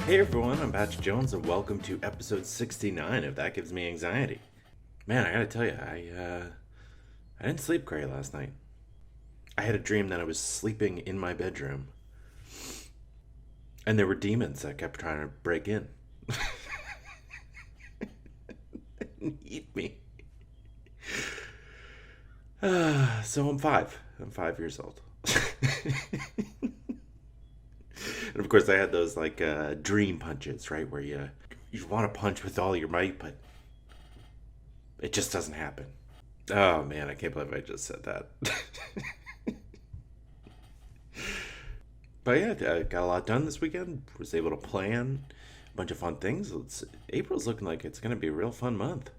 Hey everyone, I'm Patrick Jones, and welcome to episode 69 of That Gives Me Anxiety. Man, I gotta tell you, I didn't sleep great last night. I had a dream that I was sleeping in my bedroom, and there were demons that kept trying to break in and eat me. So I'm five. I'm 5 years old. And of course, I had those dream punches, right, where you want to punch with all your might, but it just doesn't happen. Oh man, I can't believe I just said that. But yeah, I got a lot done this weekend. Was able to plan a bunch of fun things. April's looking like it's going to be a real fun month.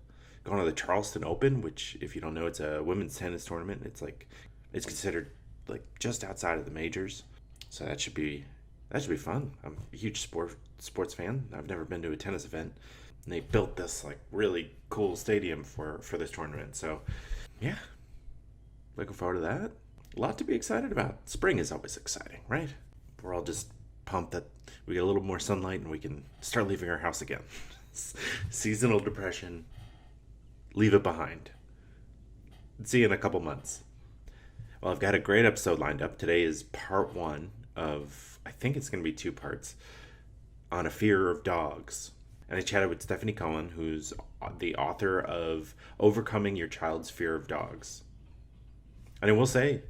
Going to the Charleston Open, which, if you don't know, it's a women's tennis tournament. It's considered like just outside of the majors, so that should be fun. I'm a huge sports fan. I've never been to a tennis event, and they built this like really cool stadium for this tournament. So yeah, looking forward to that. A lot to be excited about. Spring is always exciting, right? We're all just pumped that we get a little more sunlight and we can start leaving our house again. Seasonal depression, leave it behind. See you in a couple months. Well, I've got a great episode lined up. Today is part one of, I think it's going to be two parts, on a fear of dogs. And I chatted with Stefani Cohen, who's the author of Overcoming Your Child's Fear of Dogs. And I will say,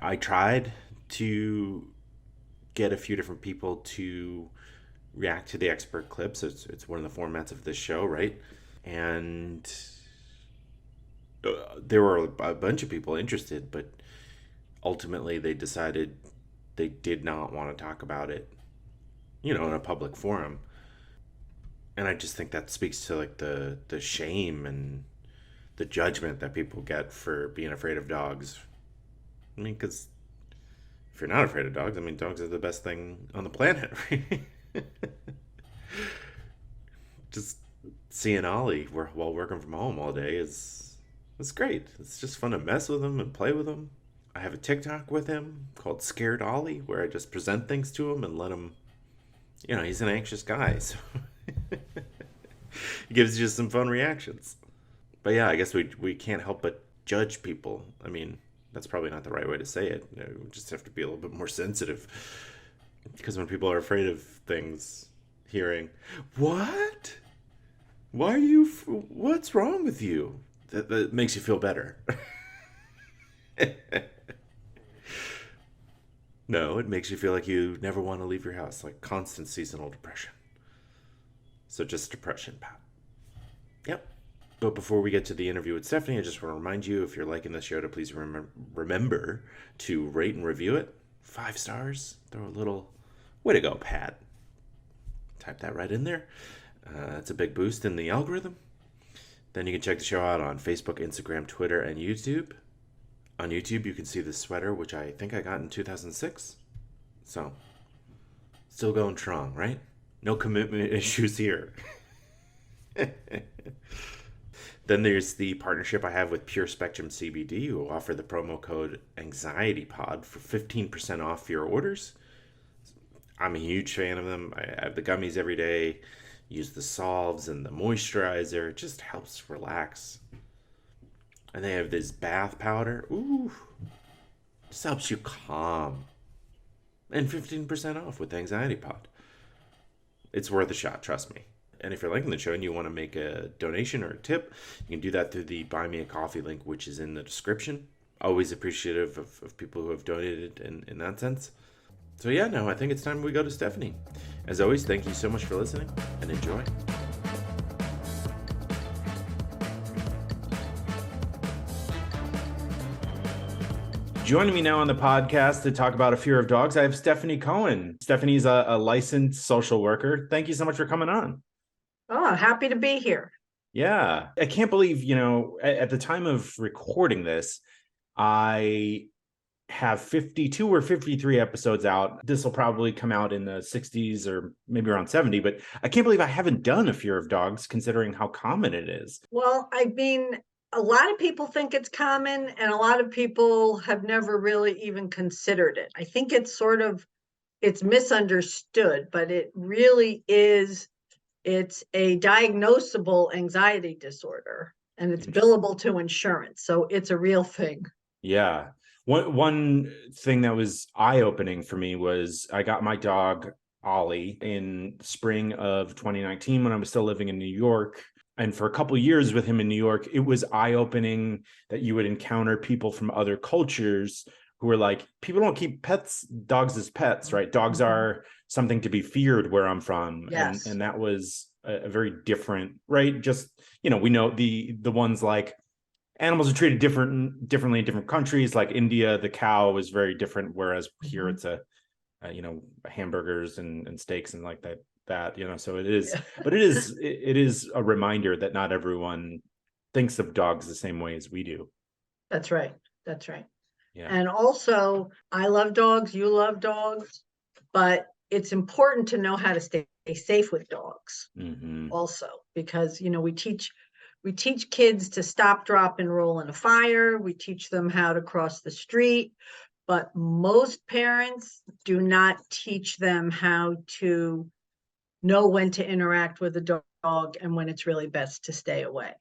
I tried to get a few different people to react to the expert clips. It's one of the formats of this show, right? And there were a bunch of people interested, but ultimately they decided they did not want to talk about it, in a public forum. And I just think that speaks to like the shame and the judgment that people get for being afraid of dogs. I mean, because if you're not afraid of dogs, I mean, dogs are the best thing on the planet, right? Just seeing Ollie while working from home all day is great. It's just fun to mess with him and play with him. I have a TikTok with him called Scared Ollie, where I just present things to him and let him, he's an anxious guy, so he gives you some fun reactions. But yeah, I guess we can't help but judge people. I mean, that's probably not the right way to say it. We just have to be a little bit more sensitive. Because when people are afraid of things, hearing, "What? Why are you? What's wrong with you?" That makes you feel better. No, it makes you feel like you never want to leave your house, like constant seasonal depression. So just depression, Pat. Yep. But before we get to the interview with Stephanie, I just want to remind you, if you're liking the show, to please remember to rate and review it. 5 stars. Throw a little way to go, Pat. Type that right in there. It's a big boost in the algorithm. Then you can check the show out on Facebook, Instagram, Twitter, and YouTube. On YouTube, you can see this sweater, which I think I got in 2006. So, still going strong, right? No commitment issues here. Then there's the partnership I have with Pure Spectrum CBD, who offer the promo code AnxietyPod for 15% off your orders. I'm a huge fan of them. I have the gummies every day, use the salves and the moisturizer. It just helps relax. And they have this bath powder. Ooh, just helps you calm. And 15% off with AnxietyPod. It's worth a shot, trust me. And if you're liking the show and you want to make a donation or a tip, you can do that through the Buy Me a Coffee link, which is in the description. Always appreciative of people who have donated in that sense. So yeah, now I think it's time we go to Stephanie. As always, thank you so much for listening and enjoy. Joining me now on the podcast to talk about a fear of dogs, I have Stefani Cohen. Stephanie's a licensed social worker. Thank you so much for coming on. Oh, happy to be here. Yeah, I can't believe, at the time of recording this, I have 52 or 53 episodes out. This will probably come out in the 60s or maybe around 70, but I can't believe I haven't done a fear of dogs considering how common it is. Well, I mean, a lot of people think it's common, and a lot of people have never really even considered it. I think it's sort of it's misunderstood, but it really is, it's a diagnosable anxiety disorder and it's Interesting. billable to insurance. So it's a real thing. Yeah. One thing that was eye-opening for me was I got my dog Ollie in spring of 2019 when I was still living in New York. And for a couple of years with him in New York, it was eye-opening that you would encounter people from other cultures who were like, people don't keep dogs as pets, right? Dogs Mhm. are something to be feared where I'm from. And Yes. that was a very different, right? Just, we know the ones like animals are treated differently in different countries. Like India, the cow is very different, whereas here Mhm. it's hamburgers and steaks and like that. So it is, Yeah. but it is a reminder that not everyone thinks of dogs the same way as we do. That's right. That's right. Yeah. And also, I love dogs, you love dogs, but it's important to know how to stay safe with dogs Hmm. also, because we teach kids to stop, drop, and roll in a fire. We teach them how to cross the street, but most parents do not teach them how to know when to interact with a dog and when it's really best to stay away.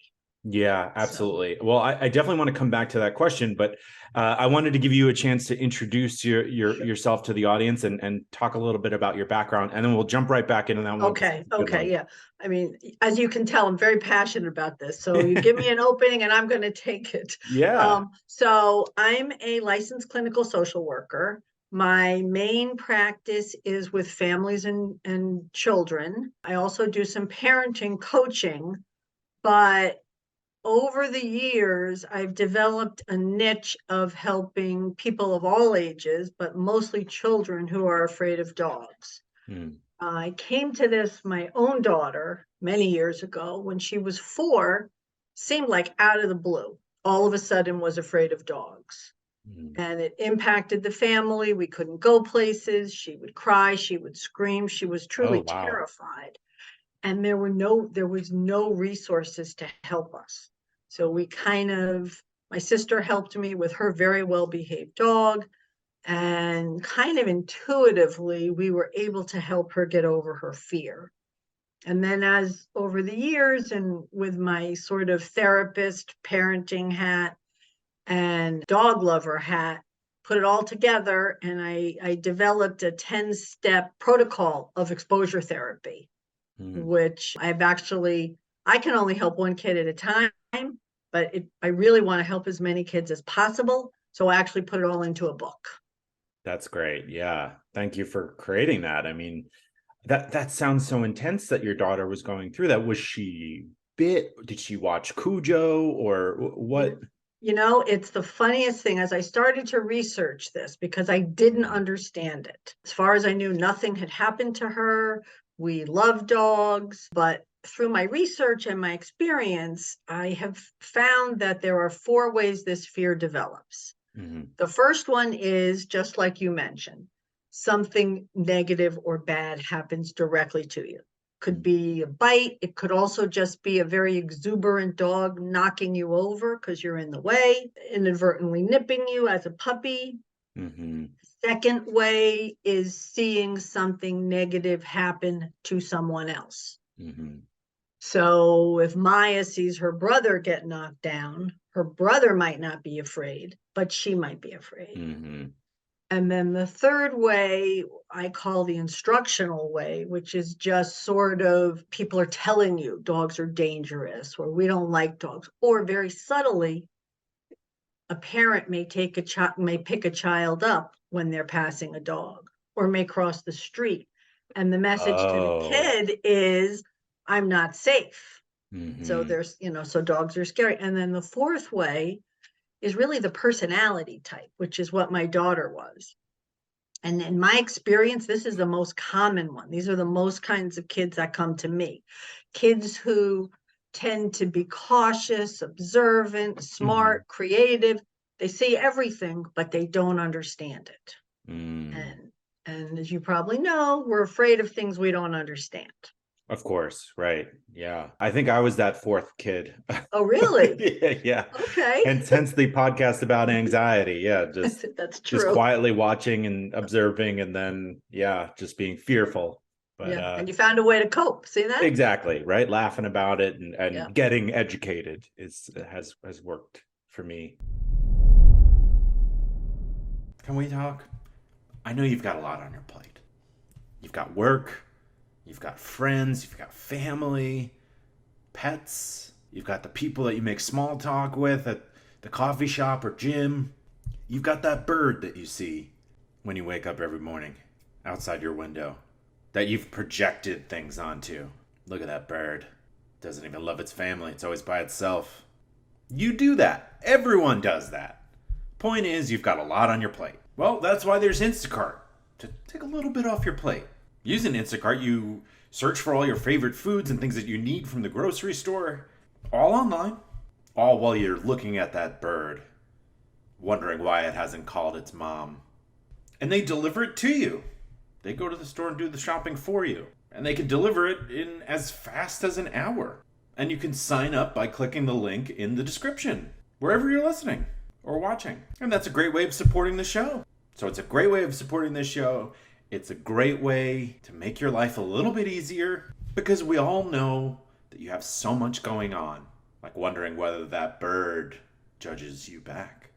Yeah, So, absolutely. Well, I definitely want to come back to that question, but I wanted to give you a chance to introduce sure. yourself to the audience and talk a little bit about your background, and then we'll jump right back into that one because Okay, it's a good okay, one. yeah. I mean, as you can tell, I'm very passionate about this. So you give me an opening and I'm going to take it. Yeah. So I'm a licensed clinical social worker. My main practice is with families and children. I also do some parenting coaching, but over the years, I've developed a niche of helping people of all ages, but mostly children who are afraid of dogs. Mm. I came to this, my own daughter, many years ago when she was 4, seemed like out of the blue. All of a sudden was afraid of dogs. Mm. And it impacted the family. We couldn't go places. She would cry, she would scream. She was Oh, truly wow. terrified. And there was no resources to help us. So my sister helped me with her very well behaved dog, and kind of intuitively we were able to help her get over her fear. And then as over the years and with my sort of therapist parenting hat and dog lover hat, put it all together, and I developed a 10-step protocol of exposure therapy, Mm. which I can only help one kid at a time, but I really want to help as many kids as possible. So I actually put it all into a book. That's great. Yeah. Thank you for creating that. I mean, that sounds so intense that your daughter was going through that. Was she bit? Did she watch Cujo or what? It's the funniest thing as I started to research this because I didn't Mhm. understand it. As far as I knew, nothing had happened to her. We love dogs, but through my research and my experience, I have found that there are 4 ways this fear develops. Mhm. The first one is just like you mentioned, something negative or bad happens directly to you. Could be a bite. It could also just be a very exuberant dog knocking you over because you're in the way, inadvertently nipping you as a puppy. Mhm. Second way is seeing something negative happen to someone else. Mhm. So if Maya sees her brother get knocked down, her brother might not be afraid, but she might be afraid. Mhm. And then the third way I call the instructional way, which is just sort of people are telling you dogs are dangerous or we don't like dogs, or very subtly, a parent may pick a child up when they're passing a dog or may cross the street. And the message to the Oh. kid is, I'm not safe. So Mhm. so dogs are scary. And then the fourth way is really the personality type, which is what my daughter was. And in my experience, this is the most common one. These are the most kinds of kids that come to me. Kids who tend to be cautious, observant, Mhm. smart, creative. They see everything, but they don't understand it. Mm. And as you probably know, we're afraid of things we don't understand. Of course, right. Yeah. I think I was that fourth kid. Oh, really? Yeah, yeah. Okay. Hence the podcast about anxiety. Yeah, That's just true. quietly watching and observing, and then yeah, just being fearful. But Yeah. And you found a way to cope. See that? exactly, right? Laughing about it and Yeah. getting educated has worked for me. Can we talk? I know you've got a lot on your plate. You've got work, you've got friends, you've got family, pets, you've got the people that you make small talk with at the coffee shop or gym. You've got that bird that you see when you wake up every morning outside your window that you've projected things onto. Look at that bird. Doesn't even love its family. It's always by itself. You do that. Everyone does that. Point is, you've got a lot on your plate. Well, that's why there's Instacart, to take a little bit off your plate. Using Instacart, you search for all your favorite foods and things that you need from the grocery store, all online, all while you're looking at that bird, wondering why it hasn't called its mom. And they deliver it to you. They go to the store and do the shopping for you. And they can deliver it in as fast as an hour. And you can sign up by clicking the link in the description, wherever you're listening or watching. And that's a great way of supporting the show. So it's a great way of supporting this show. It's a great way to make your life a little bit easier, because we all know that you have so much going on, like wondering whether that bird judges you back.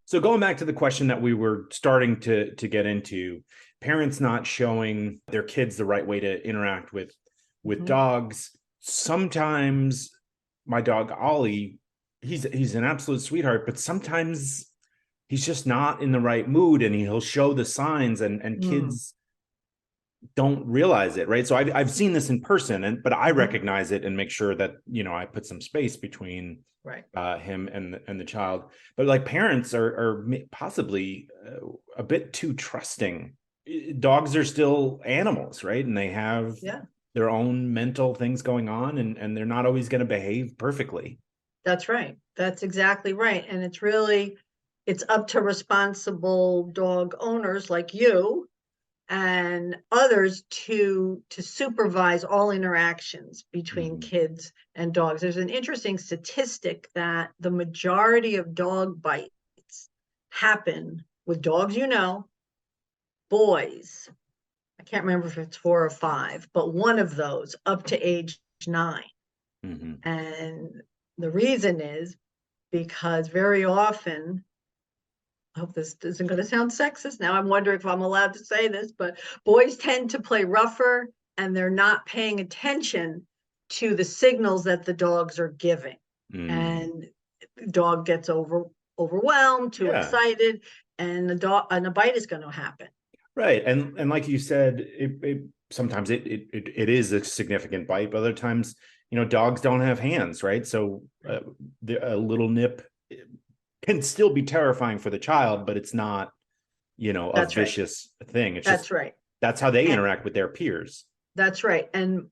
So going back to the question that we were starting to get into, parents not showing their kids the right way to interact with dogs. Sometimes my dog Ollie, he's an absolute sweetheart, but sometimes he's just not in the right mood, and he'll show the signs, and kids don't realize it, right? So I've seen this in person, but I recognize it and make sure that, I put some space between him and the child. But like, parents are possibly a bit too trusting. Dogs are still animals, right? And they have their own mental things going on, and they're not always going to behave perfectly. That's right. That's exactly right. And it's up to responsible dog owners like you and others to supervise all interactions between kids and dogs. There's an interesting statistic that the majority of dog bites happen with dogs, boys. I can't remember if it's 4 or 5, but one of those up to age 9. And the reason is because very often, I hope this isn't going to sound sexist. Now I'm wondering if I'm allowed to say this, but boys tend to play rougher, and they're not paying attention to the signals that the dogs are giving. And the dog gets overwhelmed, too excited, and a bite is going to happen. Right. And like you said, sometimes it is a significant bite, but other times, dogs don't have hands, right? So a little nip can still be terrifying for the child, but it's not, a vicious thing. It's That's right. That's how they interact with their peers. That's right. And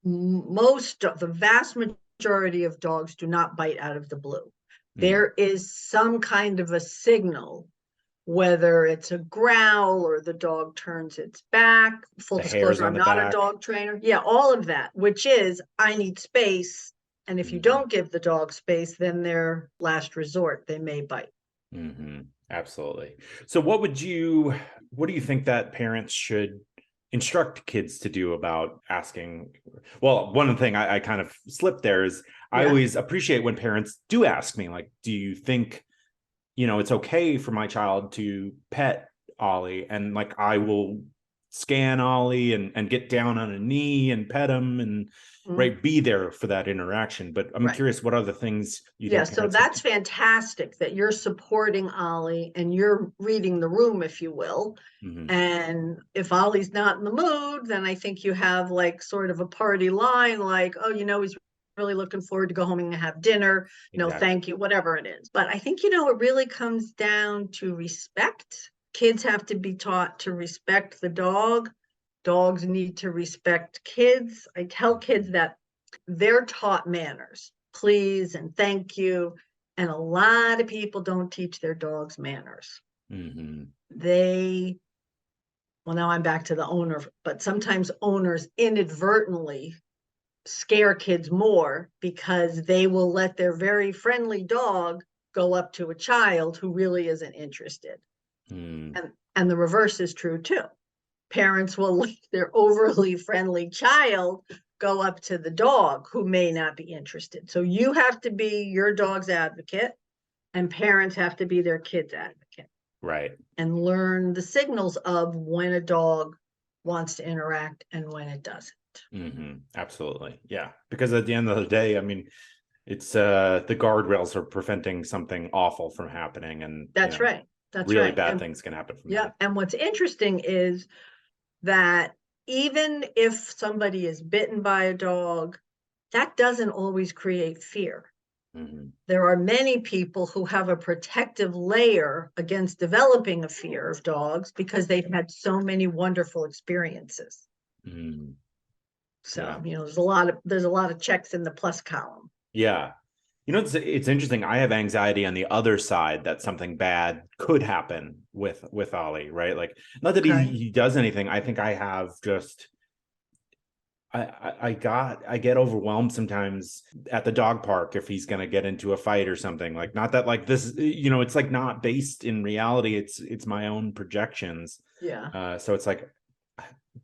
the vast majority of dogs do not bite out of the blue. There is some kind of a signal, whether it's a growl or the dog turns its back. Full disclosure, I'm not a dog trainer. Yeah, all of that, which is, I need space. And if you don't give the dog space, then their last resort, they may bite. Absolutely. So what do you think that parents should instruct kids to do about asking? Well, one thing I kind of slipped there is I always appreciate when parents do ask me, like, do you think, it's okay for my child to pet Ollie? And like, I will scan Ollie and get down on a knee and pet him and be there for that interaction. But I'm curious, what other things you think? So that's fantastic that you're supporting Ollie and you're reading the room, if you will. And if Ollie's not in the mood, then I think you have like sort of a party line, like, oh, he's really looking forward to go home and have dinner. No, thank you, whatever it is. But I think, it really comes down to respect. Kids have to be taught to respect the dog. Dogs need to respect kids. I tell kids that they're taught manners, please and thank you. And a lot of people don't teach their dogs manners. They well, now I'm back to the owner, but sometimes owners inadvertently scare kids more because they will let their very friendly dog go up to a child who really isn't interested. Mm, And the reverse is true too. Parents will let their overly friendly child go up to the dog who may not be interested. So you have to be your dog's advocate, and parents have to be their kid's advocate right. and learn the signals of when a dog wants to interact and when it doesn't. Absolutely. Yeah. Because at the end of the day, I mean, it's the guardrails are preventing something awful from happening, and That's right. That's really right. bad And things can happen from yeah, that. and what's interesting is that even if somebody is bitten by a dog, that doesn't always create fear. Hmm. There are many people who have a protective layer against developing a fear of dogs because they've had so many wonderful experiences. Mm, So, yeah. there's a lot of checks in the plus column. Yeah. It's interesting. I have anxiety on the other side that something bad could happen with Ollie, right? Like, not that Okay. he does anything. I think I have just I get overwhelmed sometimes at the dog park if he's gonna get into a fight or something. Like, not that like this, it's like not based in reality. It's my own projections. Yeah. So it's like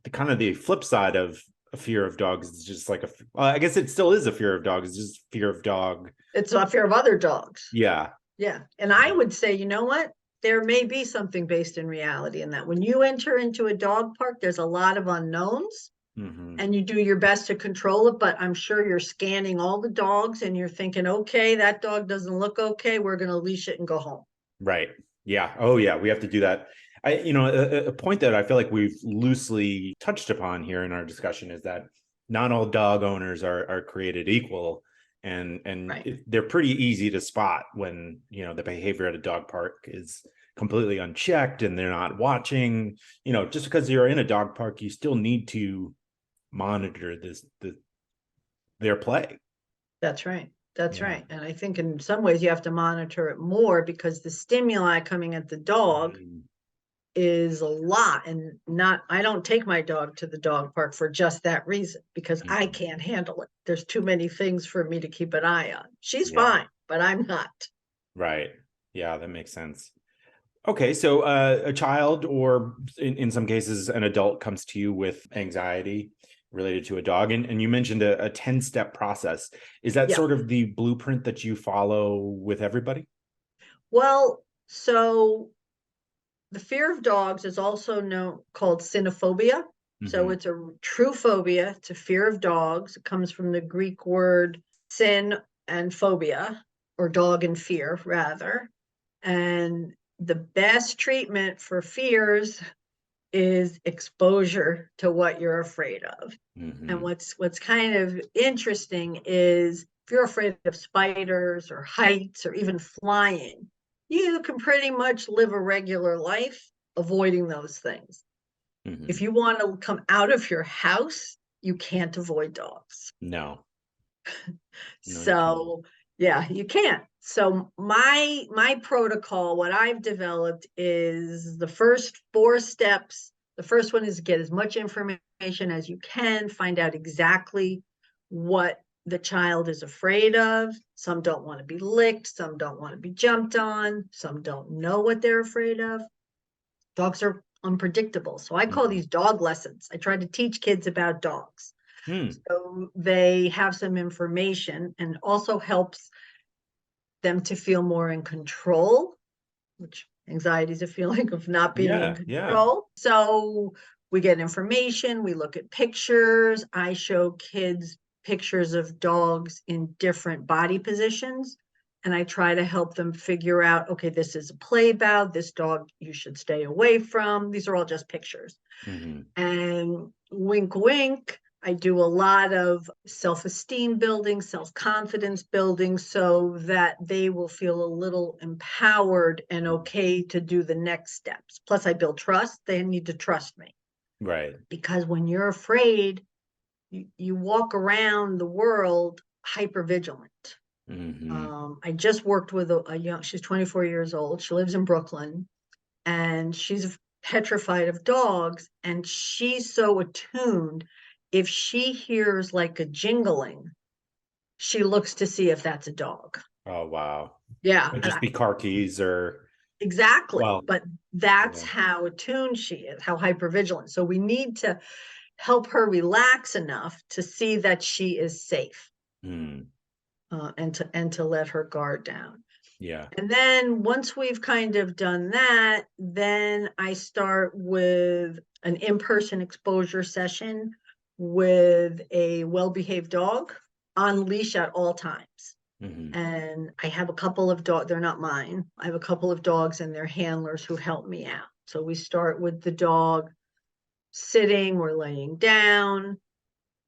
the kind of the flip side of a fear of dogs is just like well, I guess it still is a fear of dogs. It's just fear of dog. It's a fear of other dogs. Yeah. Yeah. And I would say, you know what? There may be something based in reality in that. When you enter into a dog park, there's a lot of unknowns Hmm. and you do your best to control it. But I'm sure you're scanning all the dogs and you're thinking, okay, that dog doesn't look okay. We're going to leash it and go home. Right. Yeah. Oh, yeah. We have to do that. A point that I feel like we've loosely touched upon here in our discussion is that not all dog owners are created equal, and Right. they're pretty easy to spot when the behavior at a dog park is completely unchecked and they're not watching. Just because you're in a dog park, you still need to monitor their play. That's right. That's Yeah. right. And I think in some ways you have to monitor it more because the stimuli coming at the dog Mhm. is a lot. And not, I don't take my dog to the dog park for just that reason because I Mhm. can't handle it. There's too many things for me to keep an eye on. She's Yeah. fine, but I'm not. Right. Yeah, that makes sense. Okay, so a child, or in some cases, an adult comes to you with anxiety related to a dog, and you mentioned a 10-step process. Is that Yeah. sort of the blueprint that you follow with everybody? Well, so the fear of dogs is also known called cynophobia. So Hmm. it's a true phobia. It's a fear of dogs. It comes from the Greek word sin and phobia, or dog and fear, rather. And the best treatment for fears is exposure to what you're afraid of. And Hmm. what's kind of interesting is if you're afraid of spiders or heights or even flying, you can pretty much live a regular life avoiding those things. If Hmm. you want to come out of your house, you can't avoid dogs. No, no, you can't. So yeah, you can't. So my protocol, what I've developed is the first 4 steps. The first one is get as much information as you can, find out exactly what the child is afraid of. Some don't want to be licked, some don't want to be jumped on, some don't know what they're afraid of. Dogs are unpredictable. So I call Hmm. these dog lessons. I try to teach kids about dogs. Hmm. So they have some information and also helps them to feel more in control, which anxiety is a feeling of not being in Yeah, yeah. control. So we get information, we look at pictures. I show kids pictures of dogs in different body positions. And I try to help them figure out, okay, this is a play bow. This dog you should stay away from. These are all just pictures. Hmm. And wink, wink, I do a lot of self esteem building, self confidence building, so that they will feel a little empowered and okay to do the next steps. Plus, I build trust. They need to trust me Right. because when you're afraid, you walk around the world hyper vigilant. Hmm. I just worked with a young, she's 24 years old. She lives in Brooklyn and she's petrified of dogs, and she's so attuned. If she hears like a jingling, she looks to see if that's a dog. Oh, wow. Yeah, Could just be car keys or, exactly. well, But that's yeah. how attuned she is, how hypervigilant. So we need to help her relax enough to see that she is safe, Hmm. and to let her guard down. Yeah. And then once we've kind of done that, then I start with an in-person exposure session with a well-behaved dog on leash at all times. Hmm. And I have a couple of dogs, they're not mine. I have a couple of dogs and their handlers who help me out. So we start with the dog sitting or laying down.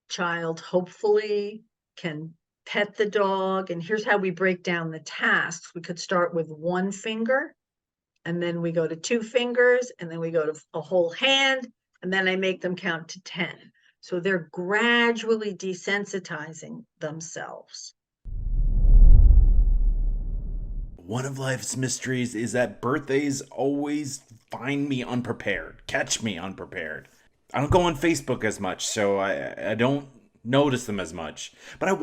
Child hopefully can pet the dog. And here's how we break down the tasks. We could start with one finger, and then we go to two fingers, and then we go to a whole hand, and then I make them count to 10. So they're gradually desensitizing themselves. One of life's mysteries is that birthdays always find me unprepared, catch me unprepared. I don't go on Facebook as much, so I don't notice them as much. But I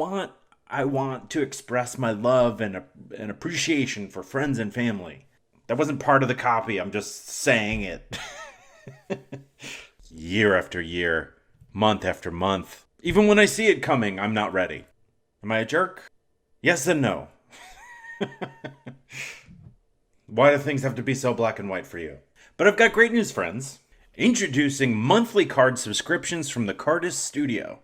want to express my love and appreciation for friends and family. That wasn't part of the copy. I'm just saying it. Year after year, month after month. Even when I see it coming, I'm not ready. Am I a jerk? Yes and no. Why do things have to be so black and white for you? But I've got great news, friends. Introducing monthly card subscriptions from the Cardist Studio.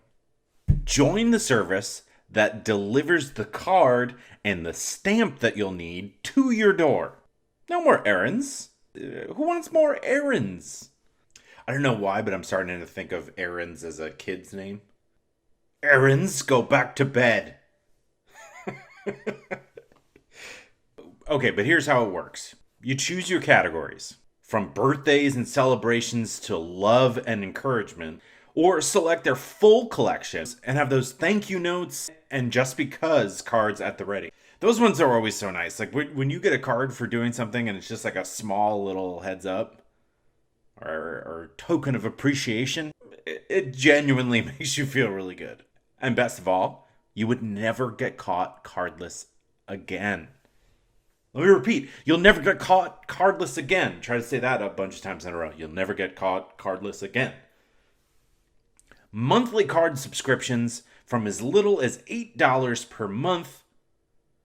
Join the service that delivers the card and the stamp that you'll need to your door. No more errands. Who wants more errands? I don't know why, but I'm starting to think of errands as a kid's name. Errands, go back to bed. Okay, but here's how it works. You choose your categories, from birthdays and celebrations to love and encouragement, or select their full collections and have those thank you notes and just because cards at the ready. Those ones are always so nice. Like when you get a card for doing something and it's just like a small little heads up or token of appreciation, it genuinely makes you feel really good. And best of all, you would never get caught cardless again. Let me repeat. You'll never get caught cardless again. Try to say that a bunch of times in a row. You'll never get caught cardless again. Monthly card subscriptions from as little as $8 per month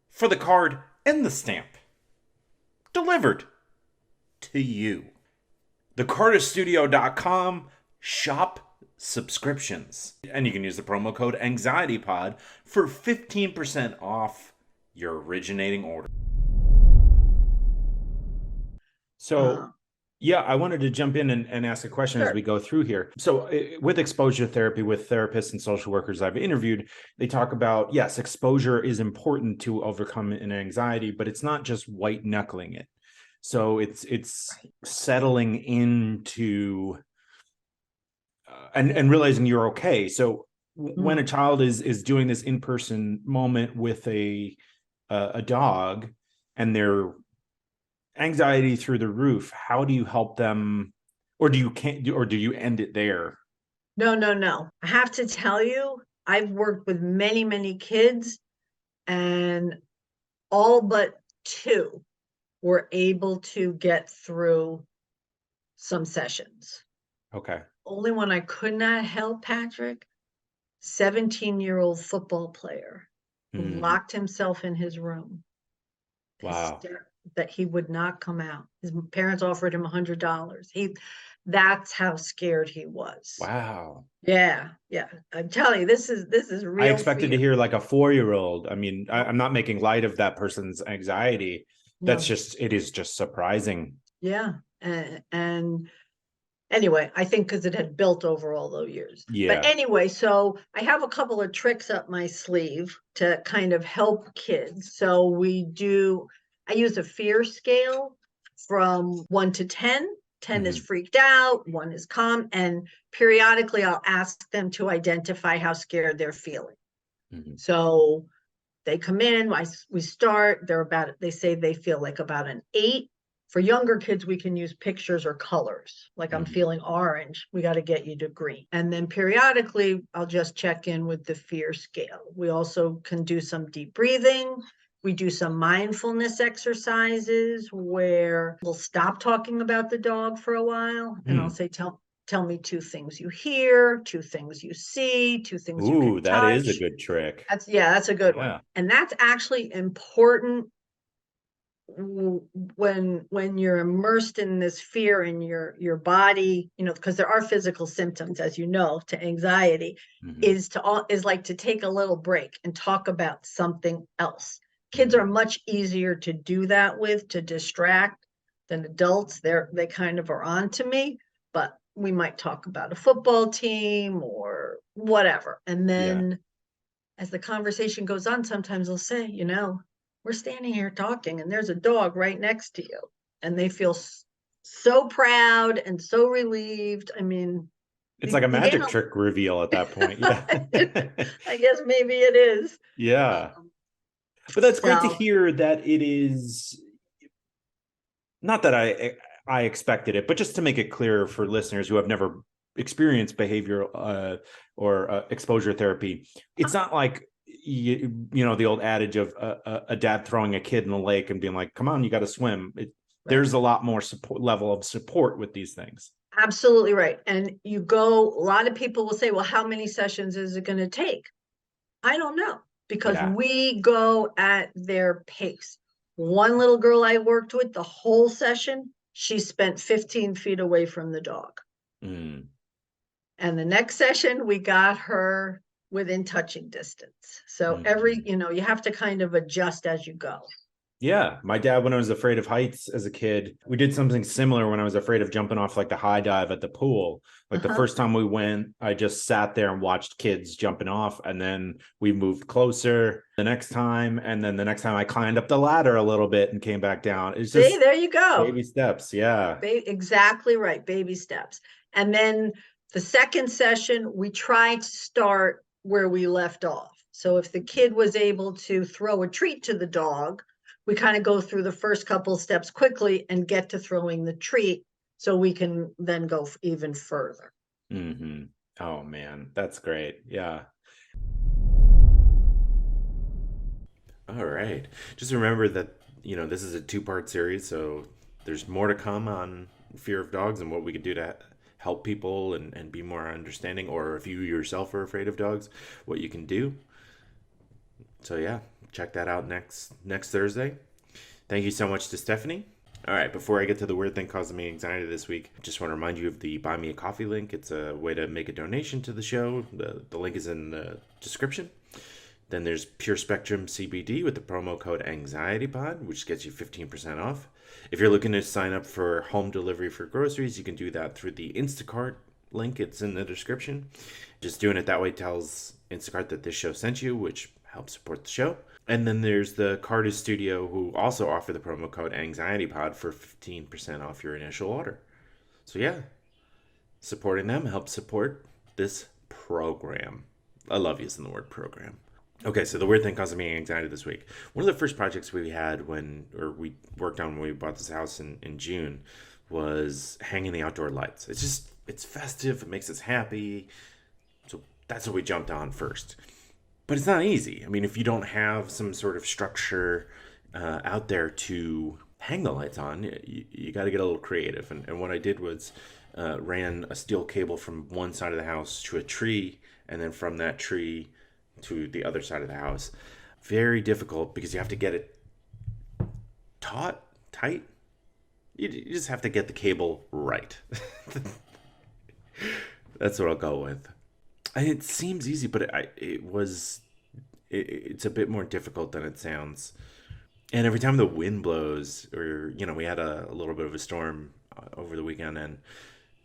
for the card and the stamp. Delivered to you. TheCardistStudio.com shop subscriptions. And you can use the promo code AnxietyPod for 15% off your originating order. So, yeah, I wanted to jump in and ask a question as Sure. we go through here. So, with exposure therapy, with therapists and social workers I've interviewed, they talk about, yes, exposure is important to overcome an anxiety, but it's not just white knuckling it. So it's Right. settling into and realizing you're okay. So when a child is doing this in-person moment with a dog and they're anxiety through the roof, how do you help them, or do you end it there? No, no, no. I have to tell you, I've worked with many, many kids, and all but two were able to get through some sessions. Okay. Only one I could not help, Patrick, 17-year-old football player who Mm, locked himself in his room, wow. that he would not come out. His parents offered him $100. That's how scared he was. Wow. Yeah, yeah. I'm telling you, this is I real expected to fear. hear like a 4-year-old. I mean, I'm not making light of that person's anxiety. No, It is just surprising. yeah. And anyway, I think because it had built over all those years. But Yeah. anyway, so I have a couple of tricks up my sleeve to kind of help kids. So I use a fear scale from 1 to 10. 10 is Hmm. freaked out, 1 is calm, and periodically I'll ask them to identify how scared they're feeling. Hmm. So they come in, we start, they say they feel like about an 8. For younger kids, we can use pictures or colors. Like I'm Hmm. feeling orange, we got to get you to green. And then periodically, I'll just check in with the fear scale. We also can do some deep breathing. We do some mindfulness exercises where we'll stop talking about the dog for a while and I'll Mm. say, tell me two things you hear, two things you see, two things you Ooh, can that is a touch. good trick. That's a good one. Yeah. And that's actually important when you're immersed in this fear in your body, because there are physical symptoms, as you know, to anxiety, Hmm. is like to take a little break and talk about something else. Kids are Hmm. much easier to do that with, to distract, than adults. They kind of are on to me, but we might talk about a football team or whatever. And Yeah. then as the conversation goes on, sometimes they'll say, we're standing here talking and there's a dog right next to you. And they feel so proud and so relieved. I mean, It's like a you gain magic trick reveal at that point. Yeah. I guess maybe it is. Yeah. Um, But that's great to so, hear that it is not that I expected it, but just to make it clear for listeners who have never experienced behavioral or exposure therapy, it's not like the old adage of a dad throwing a kid in the lake and being like, "Come on, you got to swim." right. There's a lot more support level of support with these things. Absolutely right. And a lot of people will say, well, how many sessions is it going to take? I don't know because Yeah. we go at their pace. One little girl I worked with the whole session, she spent 15 feet away from the dog. Mm. And the next session, we got her within touching distance. So Mm. you have to kind of adjust as you go. Yeah, my dad, when I was afraid of heights as a kid, we did something similar when I was afraid of jumping off like the high dive at the pool. Like the Uh-huh. first time we went, I just sat there and watched kids jumping off, and then we moved closer the next time. And then the next time I climbed up the ladder a little bit and came back down. It's See, just there you go. baby steps. Yeah. Exactly right. Baby steps. And then the second session, we try to start where we left off. So if the kid was able to throw a treat to the dog, we kind of go through the first couple of steps quickly and get to throwing the treat so we can then go even further. Hmm. Oh, man. That's great. Yeah. All right. Just remember that, this is a two-part series, so there's more to come on fear of dogs and what we could do to help people and be more understanding, or if you yourself are afraid of dogs, what you can do. So yeah, check that out next Thursday. Thank you so much to Stephanie. All right, before I get to the weird thing causing me anxiety this week, I just want to remind you of the Buy Me a Coffee link. It's a way to make a donation to the show. The link is in the description. Then there's Pure Spectrum CBD with the promo code AnxietyPod, which gets you 15% off. If you're looking to sign up for home delivery for groceries, you can do that through the Instacart link. It's in the description. Just doing it that way tells Instacart that this show sent you, which helps support the show. And then there's the Cardis Studio, who also offer the promo code AnxietyPod for 15% off your initial order. So yeah, supporting them helps support this program. I love using the word program. Okay, so the weird thing causing me anxiety this week. One of the first projects we had we worked on when we bought this house in June was hanging the outdoor lights. It's festive, it makes us happy. So that's what we jumped on first. But it's not easy. I mean, if you don't have some sort of structure out there to hang the lights on, you got to get a little creative. And what I did was ran a steel cable from one side of the house to a tree, and then from that tree to the other side of the house. Very difficult because you have to get it tight. You just have to get the cable right. That's what I'll go with. And it seems easy, but it's a bit more difficult than it sounds. And every time the wind blows, or we had a little bit of a storm over the weekend, and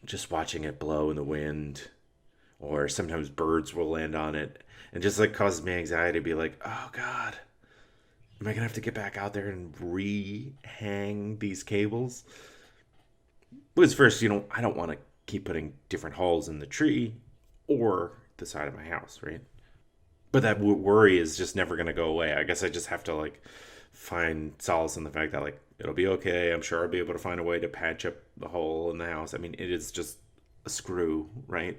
just watching it blow in the wind, or sometimes birds will land on it, and just like causes me anxiety to be like, oh God, am I gonna have to get back out there and re-hang these cables? Because first, I don't want to keep putting different holes in the tree or the side of my house, right? But that worry is just never gonna go away. I guess I just have to like find solace in the fact that like It'll be okay. I'm sure I'll be able to find a way to patch up the hole in the house. I mean, it is just a screw, right?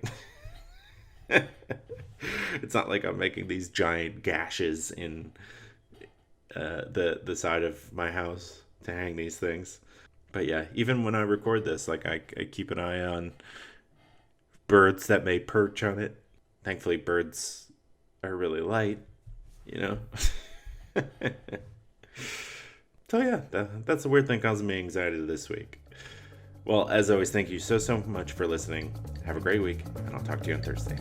It's not like I'm making these giant gashes in the side of my house to hang these things. But yeah, even when I record this, like I keep an eye on birds that may perch on it. Thankfully, birds are really light, you know. So yeah, that's the weird thing causing me anxiety this week. Well, as always, thank you so much for listening. Have a great week, and I'll talk to you on Thursday.